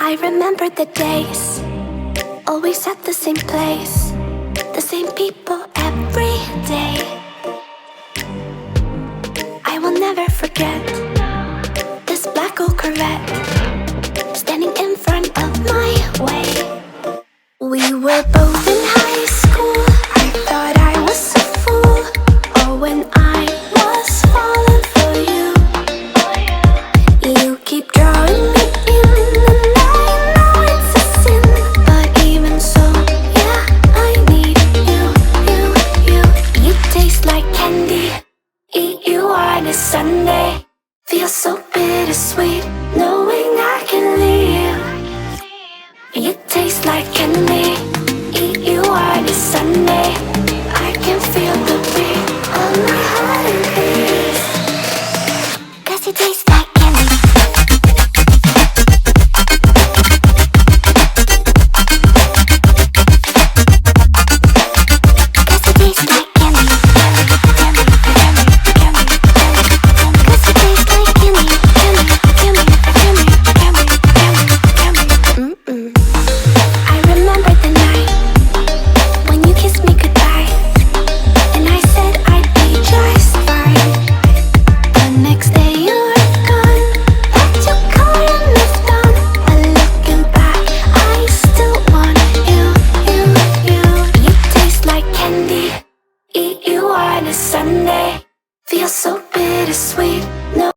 I remember the days, always at the same place, the same people every day. I will never forget this black old Corvette.